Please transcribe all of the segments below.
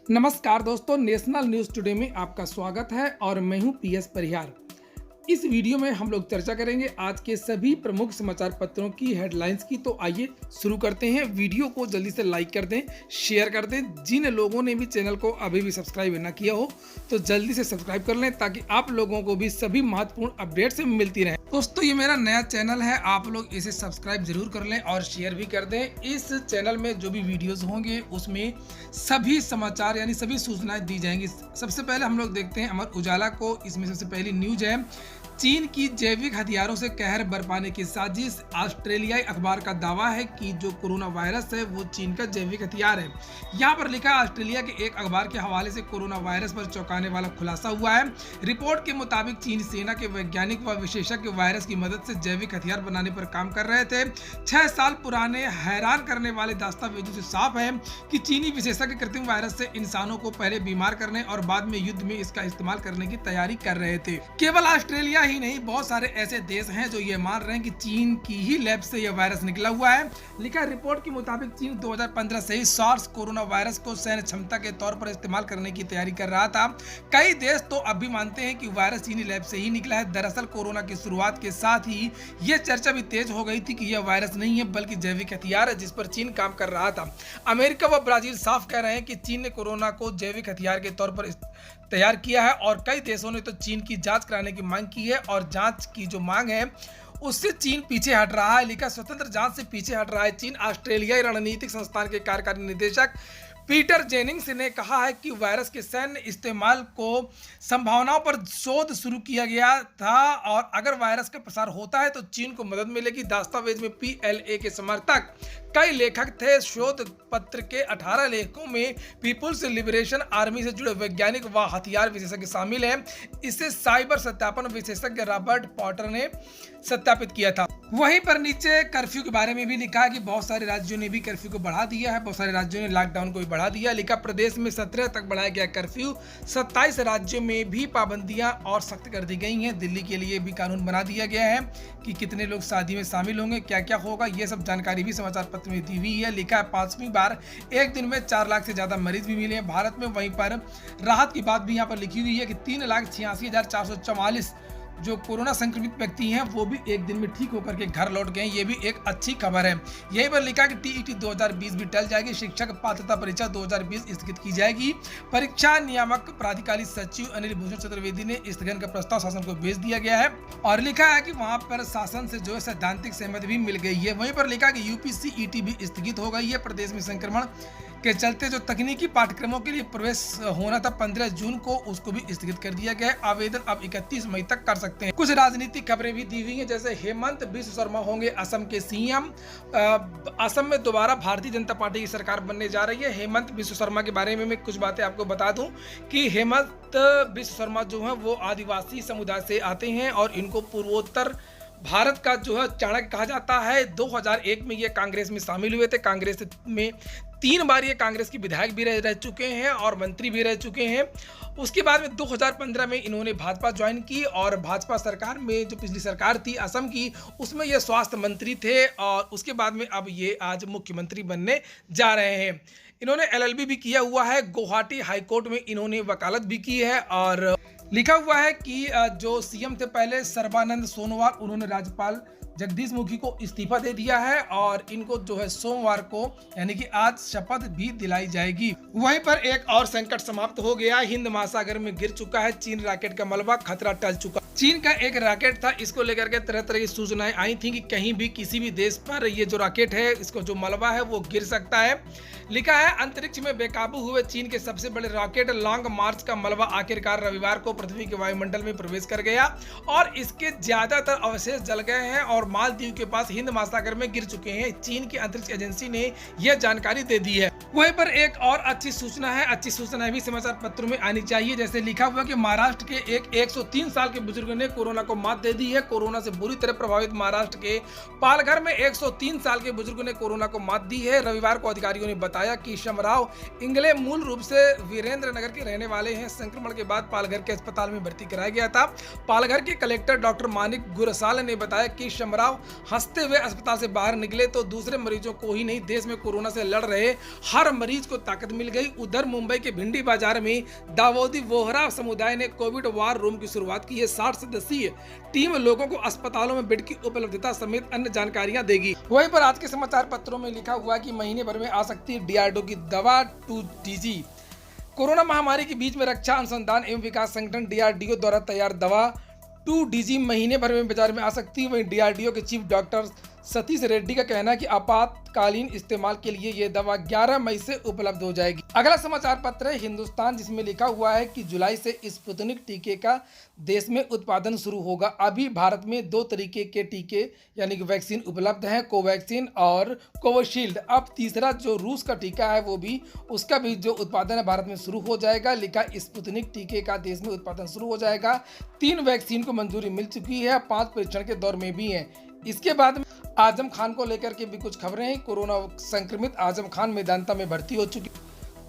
नमस्कार दोस्तों, national news today में आपका स्वागत है और मैं हूं पीएस परिहार। इस वीडियो में हम लोग चर्चा करेंगे आज के सभी प्रमुख समाचार पत्रों की हेडलाइंस की। तो आइए शुरू करते हैं। वीडियो को जल्दी से लाइक कर दें, शेयर कर दें। जिन लोगों ने भी चैनल को अभी भी सब्सक्राइब ना किया हो तो जल्दी से सब्सक्राइब कर लें ताकि आप लोगों को भी सभी महत्वपूर्ण अपडेट से मिलती रहे। दोस्तों, ये मेरा नया चैनल है, आप लोग इसे सब्सक्राइब जरूर कर लें और शेयर भी कर दें। इस चैनल में जो भी वीडियोस होंगे उसमें सभी समाचार यानी सभी सूचनाएं दी जाएंगी। सबसे पहले हम लोग देखते हैं अमर उजाला को। इसमें सबसे पहली न्यूज है, चीन की जैविक हथियारों से कहर बरपाने की साजिश। ऑस्ट्रेलियाई अखबार का दावा है कि जो कोरोना वायरस है वो चीन का जैविक हथियार है। यहाँ पर लिखा है, ऑस्ट्रेलिया के एक अखबार के हवाले से कोरोना वायरस पर चौंकाने वाला खुलासा हुआ है। रिपोर्ट के मुताबिक चीन सेना के वैज्ञानिक व विशेषज्ञ वायरस की मदद से जैविक हथियार बनाने पर काम कर रहे थे। 6 साल पुराने हैरान करने वाले दस्तावेजों से साफ है कि चीनी विशेषज्ञ कृत्रिम वायरस से इंसानों को पहले बीमार करने और बाद में युद्ध में इसका इस्तेमाल करने की तैयारी कर रहे थे। केवल ऑस्ट्रेलिया ही नहीं, बहुत सारे ऐसे देश हैं जो ये मान रहे हैं कि चीन की ही लैब से यह वायरस निकला हुआ है। लिखा है, रिपोर्ट के मुताबिक चीन 2015 से ही सार्स कोरोना वायरस को सैन्य क्षमता के तौर पर इस्तेमाल करने की तैयारी कर रहा था। कई देश तो अब भी मानते हैं कि वायरस चीनी लैब से ही निकला है। दरअसल कोरोना की शुरुआत के साथ ही यह चर्चा भी तेज हो गई थी कि यह वायरस नहीं है बल्कि जैविक हथियार है जिस पर चीन काम कर रहा था। अमेरिका व ब्राजील साफ कह रहे हैं कि चीन ने कोरोना को जैविक हथियार के तौर पर तैयार किया है और कई देशों ने तो चीन की जांच कराने की मांग की है और जांच की जो मांग है उससे चीन पीछे हट रहा है। लिखा, स्वतंत्र जांच से पीछे हट रहा है चीन। ऑस्ट्रेलियाई रणनीतिक संस्थान के कार्यकारी निदेशक पीटर जेनिंग्स ने कहा है कि वायरस के सैन्य इस्तेमाल को संभावनाओं पर शोध शुरू किया गया था और अगर वायरस का प्रसार होता है तो चीन को मदद मिलेगी। दस्तावेज में पीएलए के समर्थक कई लेखक थे। शोध पत्र के 18 लेखकों में पीपुल्स लिबरेशन आर्मी से जुड़े वैज्ञानिक व हथियार विशेषज्ञ शामिल हैं। इसे साइबर सत्यापन विशेषज्ञ रॉबर्ट पॉटर ने सत्यापित किया था। वहीं पर नीचे कर्फ्यू के बारे में भी लिखा है कि बहुत सारे राज्यों ने भी कर्फ्यू को बढ़ा दिया है, बहुत सारे राज्यों ने लॉकडाउन को भी बढ़ा दिया। लिखा, प्रदेश में 17 तक बढ़ाया गया कर्फ्यू। 27 राज्यों में भी पाबंदियां और सख्त कर दी गई हैं। दिल्ली के लिए भी कानून बना दिया गया है कि कितने लोग शादी में शामिल होंगे, क्या क्या होगा, ये सब जानकारी भी समाचार पत्र में दी हुई है। लिखा है, 5वीं बार एक दिन में 4 लाख से ज्यादा मरीज भी मिले हैं भारत में। वहीं पर राहत की बात भी यहाँ पर लिखी हुई है कि 3,86,444 जो कोरोना संक्रमित व्यक्ति हैं वो भी एक दिन में ठीक होकर के घर लौट गए। ये भी एक अच्छी खबर है। यहीं पर लिखा कि टीईटी 2020 भी टल जाएगी। शिक्षक पात्रता परीक्षा 2020 स्थगित की जाएगी। परीक्षा नियामक प्राधिकारी सचिव अनिल भूषण चतुर्वेदी ने स्थगन का प्रस्ताव शासन को भेज दिया गया है और लिखा है कि वहां पर शासन से जो है सैद्धांतिक सहमति भी मिल गई है। वहीं पर लिखा कि यूपीसीईटी भी स्थगित हो गई है। प्रदेश में संक्रमण के चलते जो तकनीकी पाठ्यक्रमों के लिए प्रवेश होना था 15 जून को, उसको भी स्थगित कर दिया गया है। आवेदन अब 31 मई तक कर सकते हैं। कुछ राजनीतिक खबरें भी दी हुई हैं, जैसे हेमंत बिश्व शर्मा होंगे असम के सीएम। असम में दोबारा भारतीय जनता पार्टी की सरकार बनने जा रही है। हेमंत बिश्व शर्मा के बारे में मैं कुछ बातें आपको बता दूं कि हेमंत बिश्व शर्मा जो है वो आदिवासी समुदाय से आते हैं और इनको पूर्वोत्तर भारत का जो है चाणक्य कहा जाता है। 2001 में ये कांग्रेस में शामिल हुए थे। कांग्रेस में 3 बार ये कांग्रेस के विधायक भी रह चुके हैं और मंत्री भी रह चुके हैं। उसके बाद में 2015 में इन्होंने भाजपा ज्वाइन की और भाजपा सरकार में जो पिछली सरकार थी असम की, उसमें ये स्वास्थ्य मंत्री थे और उसके बाद में अब ये आज मुख्यमंत्री बनने जा रहे हैं। इन्होंने एलएलबी भी किया हुआ है। गुवाहाटी हाईकोर्ट में इन्होंने वकालत भी की है और लिखा हुआ है कि जो सीएम थे पहले सर्बानंद सोनोवाल, उन्होंने राज्यपाल जगदीश मुखी को इस्तीफा दे दिया है और इनको जो है सोमवार को यानी कि आज शपथ भी दिलाई जाएगी। वहीं पर एक और संकट समाप्त हो गया। हिंद महासागर में गिर चुका है चीन रॉकेट का मलबा, खतरा टल चुका। चीन का एक रॉकेट था, इसको लेकर के तरह तरह की सूचनाएं आई थी कि कहीं भी किसी भी देश पर ये जो रॉकेट है, इसको जो मलबा है वो गिर सकता है। लिखा है, अंतरिक्ष में बेकाबू हुए चीन के सबसे बड़े रॉकेट लॉन्ग मार्च का मलबा आखिरकार रविवार को पृथ्वी के वायुमंडल में प्रवेश कर गया और इसके ज्यादातर अवशेष जल गए हैं और मालदीव के पास हिंद महासागर में गिर चुके हैं। चीन की अंतरिक्ष एजेंसी ने यह जानकारी दे दी है। वहीं पर एक और अच्छी सूचना है। अच्छी सूचना भी समाचार पत्रों में आनी चाहिए। जैसे लिखा हुआ कि महाराष्ट्र के एक 103 साल के बुजुर्ग ने कोरोना को मात दे दी है। कोरोना से बुरी तरह प्रभावित महाराष्ट्र के पालघर में 103 साल के बुजुर्ग ने कोरोना को मात दी है। रविवार को अधिकारियों ने बताया कि शमराव इंगले मूल रूप से वीरेंद्र नगर के रहने वाले हैं। संक्रमण के बाद पालघर के अस्पताल में भर्ती कराया गया था। पालघर के कलेक्टर डॉक्टर मानिक गुरसाल ने बताया कि शमराव राव हंसते हुए अस्पताल से बाहर निकले तो दूसरे मरीजों को ही नहीं, देश में कोरोना से लड़ रहे हर मरीज को ताकत मिल गई। उधर मुंबई के भिंडी बाजार में दावोदी वोहरा समुदाय ने कोविड वार रूम की शुरुआत की है। 60 सदस्यीय टीम लोगों को अस्पतालों में बेड की उपलब्धता समेत अन्य जानकारियां देगी। वहीं पर आज के समाचार पत्रों में लिखा हुआ कि महीने भर में आ सकती है DRDO की दवा 2DG। कोरोना महामारी के बीच में रक्षा अनुसंधान एवं विकास संगठन DRDO द्वारा तैयार दवा 2DG महीने भर में बाजार में आ सकती है। वहीं DRDO के चीफ डॉक्टर सतीश रेड्डी का कहना है कि आपातकालीन इस्तेमाल के लिए ये दवा 11 मई से उपलब्ध हो जाएगी। अगला समाचार पत्र है हिंदुस्तान, जिसमें लिखा हुआ है कि जुलाई से स्पुतनिक टीके का देश में उत्पादन शुरू होगा। अभी भारत में 2 तरीके के टीके यानी कि वैक्सीन उपलब्ध हैं, कोवैक्सीन और कोविशील्ड। अब तीसरा जो रूस का टीका है वो भी उसका भी जो उत्पादन है भारत में शुरू हो जाएगा। लिखा स्पुतनिक टीके का देश में उत्पादन शुरू हो जाएगा। 3 वैक्सीन को मंजूरी मिल चुकी है, 5 परीक्षण के दौर में भी हैं। इसके बाद आजम खान को लेकर के भी कुछ खबरें हैं। कोरोना संक्रमित आजम खान मेदांता में भर्ती हो चुकी।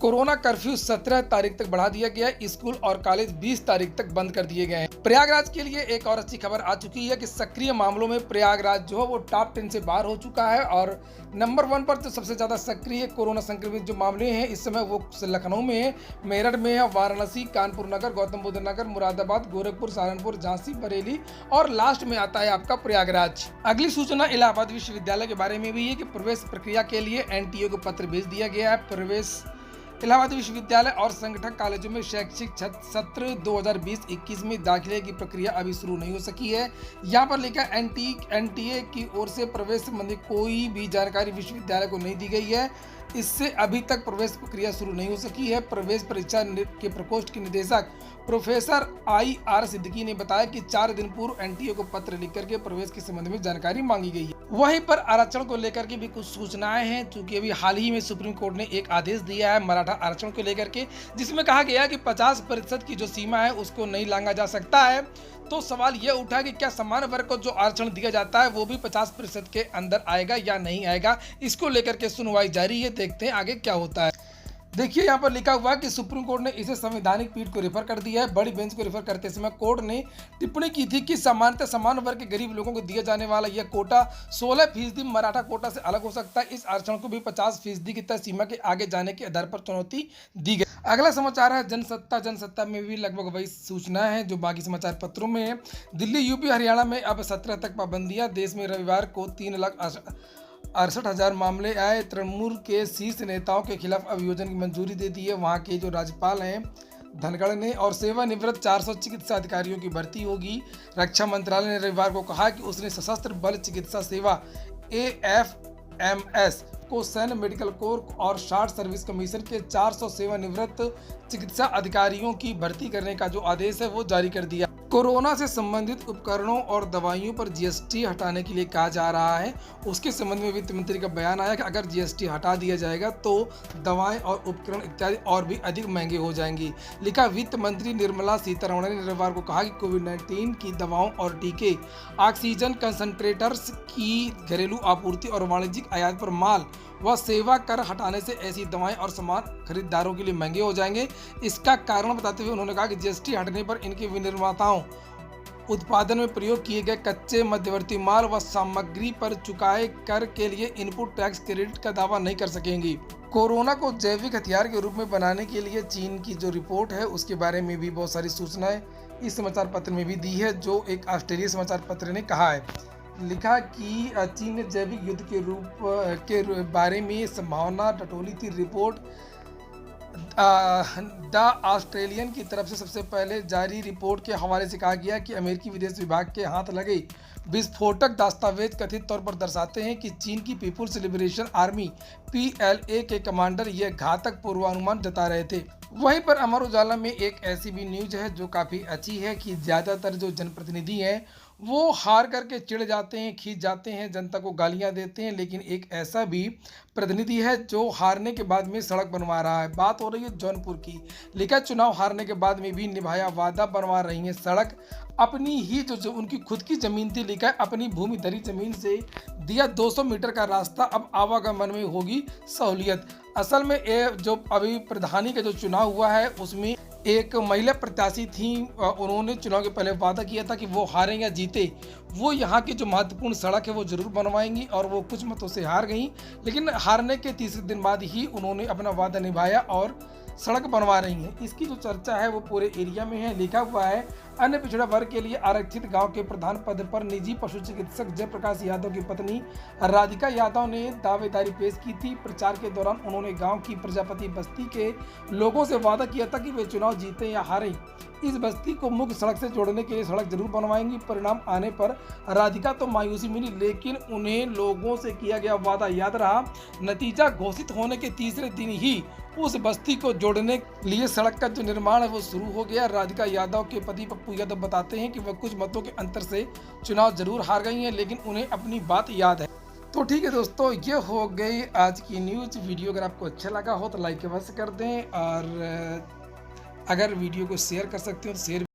कोरोना कर्फ्यू 17 तारीख तक बढ़ा दिया गया। स्कूल और कॉलेज 20 तारीख तक बंद कर दिए गए हैं। प्रयागराज के लिए एक और अच्छी खबर आ चुकी है कि सक्रिय मामलों में प्रयागराज जो है वो टॉप 10 से बाहर हो चुका है और नंबर 1 पर जो सबसे ज्यादा सक्रिय कोरोना संक्रमित जो मामले हैं इस समय वो लखनऊ में है, मेरठ में है, वाराणसी, कानपुर नगर, गौतम बुद्ध नगर, मुरादाबाद, गोरखपुर, सहारनपुर, झांसी, बरेली और लास्ट में आता है आपका प्रयागराज। अगली सूचना इलाहाबाद विश्वविद्यालय के बारे में भी है कि प्रवेश प्रक्रिया के लिए NTA को पत्र भेज दिया गया है। प्रवेश इलाहाबाद विश्वविद्यालय और संगठक कॉलेजों में शैक्षिक सत्र 2020-21 में दाखिले की प्रक्रिया अभी शुरू नहीं हो सकी है। यहाँ पर लिखा NTA की ओर से प्रवेश संबंधी कोई भी जानकारी विश्वविद्यालय को नहीं दी गई है। इससे अभी तक प्रवेश प्रक्रिया शुरू नहीं हो सकी है। प्रवेश परीक्षा के प्रकोष्ठ के निदेशक प्रोफेसर IR सिद्दीकी ने बताया कि 4 दिन पूर्व NTA को पत्र लिख करके प्रवेश के संबंध में जानकारी मांगी गई है। वहीं पर आरक्षण को लेकर के भी कुछ सूचनाएं हैं, चूंकि अभी हाल ही में सुप्रीम कोर्ट ने एक आदेश दिया है मराठा आरक्षण को लेकर के, जिसमें कहा गया कि 50% की जो सीमा है उसको नहीं लांघा जा सकता है। तो सवाल ये उठा कि क्या सामान्य वर्ग को जो आरक्षण दिया जाता है वो भी 50% के अंदर आएगा या नहीं आएगा। इसको लेकर के सुनवाई जारी है, देखते हैं आगे क्या होता है। देखिए यहाँ पर लिखा हुआ है कि सुप्रीम कोर्ट ने इसे संवैधानिक पीठ को रेफर कर दिया है। बड़ी बेंच को रेफर करते समय कोर्ट ने टिप्पणी की थी कि सामान्यतः समान वर्ग के गरीब लोगों को दिया जाने वाला यह कोटा 16% मराठा कोटा से अलग हो सकता है। इस आरक्षण को भी 50% की तय सीमा के आगे जाने के आधार पर चुनौती दी गई। अगला समाचार है जनसत्ता में भी लगभग वही सूचना है जो बाकी समाचार पत्रों में है। दिल्ली, UP, हरियाणा में अब 17 तक पाबंदियां। देश में रविवार को 3,68,000 मामले आए। तृणमूल के शीर्ष नेताओं के खिलाफ अभियोजन की मंजूरी दे दी है वहां के जो राज्यपाल हैं धनखड़ ने। और सेवानिवृत्त 400 चिकित्सा अधिकारियों की भर्ती होगी। रक्षा मंत्रालय ने रविवार को कहा कि उसने सशस्त्र बल चिकित्सा सेवा AFMS को सैन्य मेडिकल कोर और शॉर्ट सर्विस कमीशन के 400 सेवानिवृत्त चिकित्सा अधिकारियों की भर्ती करने का जो आदेश है वो जारी कर दिया। कोरोना से संबंधित उपकरणों और दवाइयों पर GST हटाने के लिए कहा जा रहा है। उसके संबंध में वित्त मंत्री का बयान आया कि अगर GST हटा दिया जाएगा तो दवाएं और उपकरण इत्यादि और भी अधिक महंगे हो जाएंगी। लिखा वित्त मंत्री निर्मला सीतारमण ने रविवार को कहा कि कोविड-19 की दवाओं और टीके, ऑक्सीजन कंसंट्रेटर्स की घरेलू आपूर्ति और वाणिज्यिक आयात पर माल व सेवा कर हटाने से ऐसी दवाएं और सामान खरीदारों के लिए महंगे हो जाएंगे। इसका कारण बताते हुए उन्होंने कहा कि GST हटने पर इनके विनिर्माताओं उत्पादन में प्रयोग किए गए कच्चे, मध्यवर्ती माल व सामग्री पर चुकाए कर के लिए इनपुट टैक्स क्रेडिट का दावा नहीं कर सकेंगी। कोरोना को जैविक हथियार के रूप में बनाने के लिए चीन की जो रिपोर्ट है उसके बारे में भी बहुत सारी सूचनाएं इस समाचार पत्र में भी दी है, जो एक ऑस्ट्रेलिया समाचार पत्र ने कहा है। लिखा कि चीन ने जैविक युद्ध के रूप के बारे में संभावना टटोली थी। रिपोर्ट द ऑस्ट्रेलियन की तरफ से सबसे पहले जारी रिपोर्ट के हवाले से कहा गया कि अमेरिकी विदेश विभाग के हाथ लगे विस्फोटक दस्तावेज कथित तौर पर दर्शाते हैं कि चीन की पीपुल्स लिबरेशन आर्मी PLA के कमांडर यह घातक पूर्वानुमान जता रहे थे। वहीं पर अमर उजाला में एक ऐसी भी न्यूज है जो काफ़ी अच्छी है कि ज़्यादातर जो जनप्रतिनिधि हैं वो हार करके चिढ़ जाते हैं, खींच जाते हैं, जनता को गालियां देते हैं, लेकिन एक ऐसा भी प्रतिनिधि है जो हारने के बाद में सड़क बनवा रहा है। बात हो रही है जौनपुर की। लिखा चुनाव हारने के बाद में भी निभाया वादा, बनवा रही है सड़क। अपनी ही जो उनकी खुद की ज़मीन थी, लिखा है अपनी भूमि धरी ज़मीन से दिया 200 मीटर का रास्ता, अब आवागमन में होगी सहूलियत। असल में ये जो अभी प्रधानी का जो चुनाव हुआ है उसमें एक महिला प्रत्याशी थी, उन्होंने चुनाव के पहले वादा किया था कि वो हारें या जीते वो यहाँ की जो महत्वपूर्ण सड़क है वो ज़रूर बनवाएंगी, और वो कुछ मतों से हार गई। लेकिन हारने के तीसरे दिन बाद ही उन्होंने अपना वादा निभाया और सड़क बनवा रही हैं। इसकी जो चर्चा है वो पूरे एरिया में है। लिखा हुआ है, अन्य पिछड़ा वर्ग के लिए आरक्षित गांव के प्रधान पद पर निजी पशु चिकित्सक जयप्रकाश यादव की पत्नी राधिका यादव ने दावेदारी पेश की थी। प्रचार के दौरान उन्होंने गांव की प्रजापति बस्ती के लोगों से वादा किया था कि वे चुनाव जीते या हारें, इस बस्ती को मुख्य सड़क से जोड़ने के लिए सड़क जरूर बनवाएंगी। परिणाम आने पर राधिका तो मायूसी मिली, लेकिन उन्हें लोगों से किया गया वादा याद रहा। नतीजा घोषित होने के तीसरे दिन ही उस बस्ती को जोड़ने के लिए सड़क का जो निर्माण है वो शुरू हो गया। राधिका यादव के पति पप्पू यादव बताते हैं कि वह कुछ मतों के अंतर से चुनाव जरूर हार गई हैं, लेकिन उन्हें अपनी बात याद है। तो ठीक है दोस्तों, ये हो गई आज की न्यूज़। वीडियो अगर आपको अच्छा लगा हो तो लाइक अवश्य कर दें, और अगर वीडियो को शेयर कर सकते हो तो शेयर